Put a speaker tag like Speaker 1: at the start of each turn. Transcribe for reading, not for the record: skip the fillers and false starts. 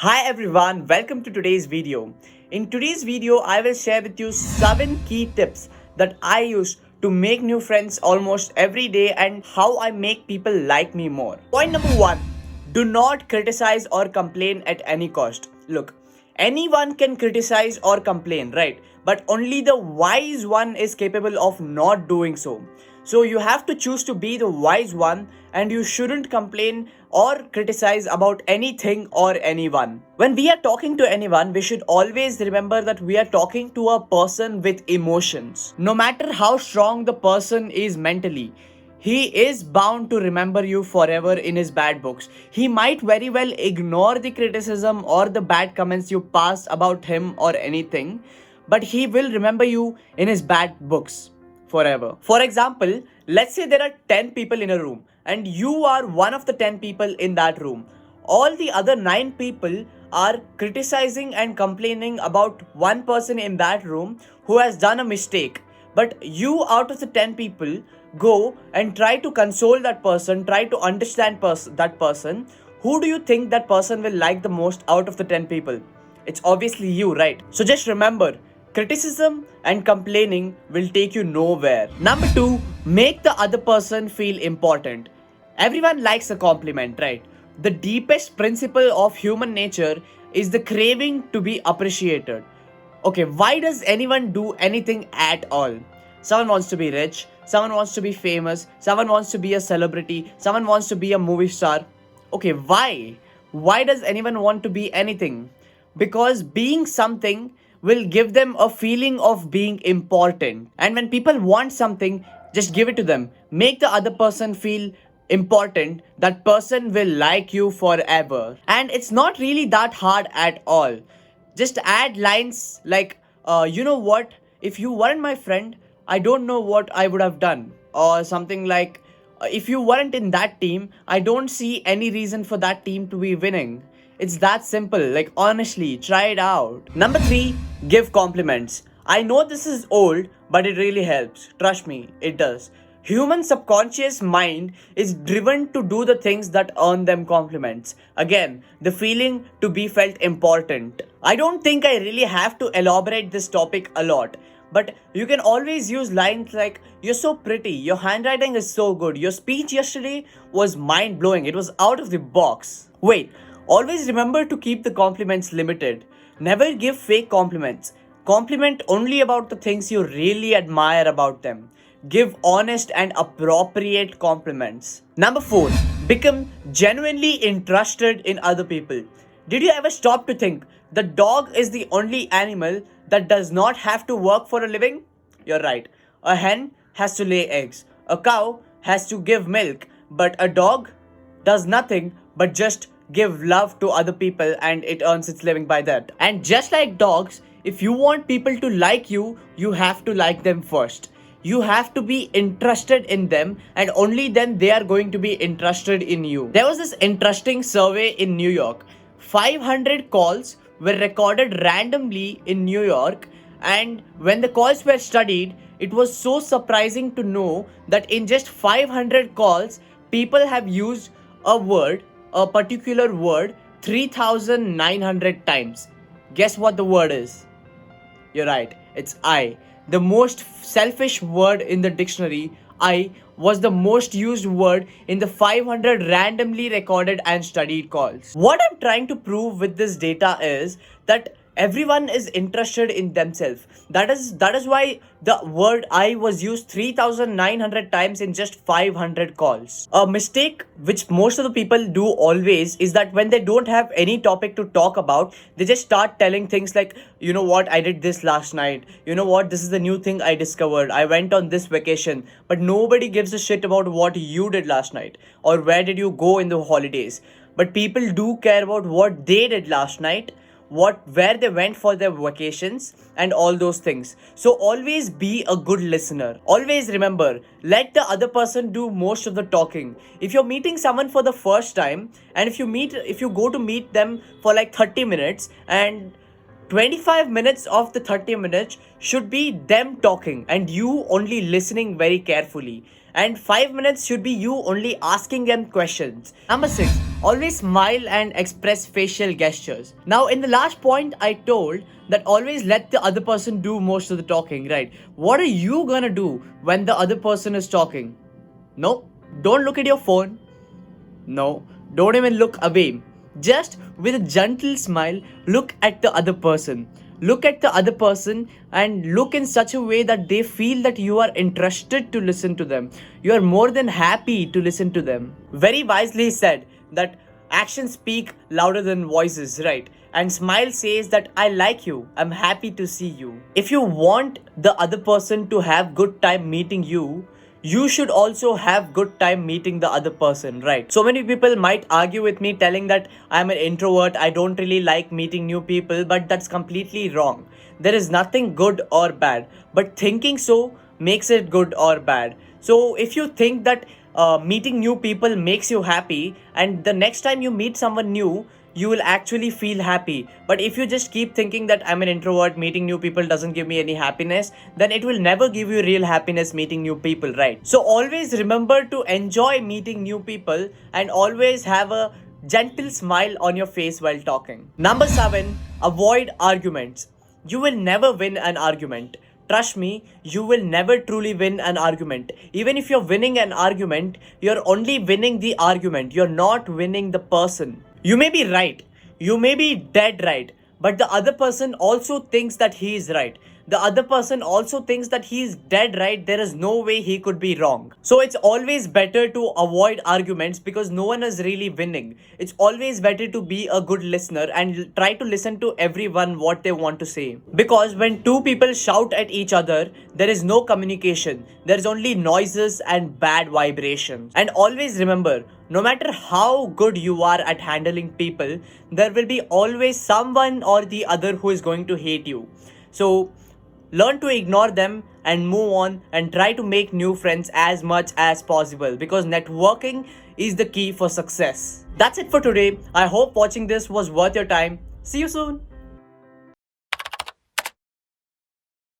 Speaker 1: Hi everyone, welcome to today's video. In today's video, I will share with you 7 key tips that I use to make new friends almost every day and how I make people like me more. Point number 1, do not criticize or complain at any cost. Look, anyone can criticize or complain, right? But only the wise one is capable of not doing so. So you have to choose to be the wise one and you shouldn't complain or criticize about anything or anyone. When we are talking to anyone, we should always remember that we are talking to a person with emotions. No matter how strong the person is mentally, he is bound to remember you forever in his bad books. He might very well ignore the criticism or the bad comments you passed about him or anything, but he will remember you in his bad books forever. For example, let's say there are 10 people in a room and you are one of the 10 people in that room. All the other 9 people are criticizing and complaining about one person in that room who has done a mistake. But you, out of the 10 people, go and try to console that person, try to understand that person. Who do you think that person will like the most out of the 10 people? It's obviously you, right? So just remember, criticism and complaining will take you nowhere. Number 2, make the other person feel important. Everyone likes a compliment, right? The deepest principle of human nature is the craving to be appreciated. Okay, why does anyone do anything at all? Someone wants to be rich, someone wants to be famous, someone wants to be a celebrity, someone wants to be a movie star. Okay, why? Why does anyone want to be anything? Because being something will give them a feeling of being important. And when people want something, just give it to them. Make the other person feel important. That person will like you forever. And it's not really that hard at all. Just add lines like, you know what? If you weren't my friend, I don't know what I would have done. Or something like, if you weren't in that team, I don't see any reason for that team to be winning. It's that simple. Like, honestly, try it out. Number 3, give compliments. I know this is old, but it really helps. Trust me, it does. Human subconscious mind is driven to do the things that earn them compliments. Again, the feeling to be felt important. I don't think I really have to elaborate this topic a lot. But you can always use lines like, you're so pretty, your handwriting is so good, your speech yesterday was mind blowing, it was out of the box. Wait, always remember to keep the compliments limited. Never give fake compliments. Compliment only about the things you really admire about them. Give honest and appropriate compliments. Number 4, become genuinely interested in other people. Did you ever stop to think the dog is the only animal that does not have to work for a living? You're right. A hen has to lay eggs. A cow has to give milk. But a dog does nothing but just give love to other people and it earns its living by that. And just like dogs, if you want people to like you, you have to like them first. You have to be interested in them and only then they are going to be interested in you. There was this interesting survey in New York. 500 calls were recorded randomly in New York, and when the calls were studied, it was so surprising to know that in just 500 calls, people have used a particular word, 3,900 times. Guess what the word is? You're right, it's I. The most selfish word in the dictionary, I, was the most used word in the 500 randomly recorded and studied calls. What I'm trying to prove with this data is that everyone is interested in themselves. That is why the word I was used 3,900 times in just 500 calls. A mistake which most of the people do always is that when they don't have any topic to talk about, they just start telling things like, you know what, I did this last night. You know what, this is the new thing I discovered. I went on this vacation. But nobody gives a shit about what you did last night or where did you go in the holidays. But people do care about what they did last night, where they went for their vacations and all those things. So always be a good listener. Always remember, let the other person do most of the talking. If you're meeting someone for the first time and if you go to meet them for like 30 minutes and 25 minutes of the 30 minutes should be them talking and you only listening very carefully. And 5 minutes should be you only asking them questions. Number 6, always smile and express facial gestures. Now, in the last point, I told that always let the other person do most of the talking, right? What are you gonna do when the other person is talking? No, don't look at your phone. No, don't even look away. Just with a gentle smile, look at the other person. Look at the other person and look in such a way that they feel that you are interested to listen to them. You are more than happy to listen to them. Very wisely said that actions speak louder than voices, right? And smile says that I like you, I'm happy to see you. If you want the other person to have good time meeting you, you should also have good time meeting the other person, right? So many people might argue with me telling that I'm an introvert, I don't really like meeting new people, but that's completely wrong. There is nothing good or bad, but thinking so makes it good or bad. So if you think that meeting new people makes you happy, and the next time you meet someone new, you will actually feel happy. But if you just keep thinking that I'm an introvert, meeting new people doesn't give me any happiness, then it will never give you real happiness meeting new people, right? So always remember to enjoy meeting new people and always have a gentle smile on your face while talking. Number 7, avoid arguments. You will never win an argument. Trust me, you will never truly win an argument. Even if you're winning an argument, you're only winning the argument. You're not winning the person. You may be right, you may be dead right, but the other person also thinks that he is right. The other person also thinks that he is dead right. There is no way he could be wrong. So it's always better to avoid arguments because no one is really winning. It's always better to be a good listener and try to listen to everyone what they want to say. Because when two people shout at each other, there is no communication. There is only noises and bad vibrations. And always remember, no matter how good you are at handling people, there will be always someone or the other who is going to hate you. So learn to ignore them and move on and try to make new friends as much as possible because networking is the key for success. That's it for today. I hope watching this was worth your time. See you soon.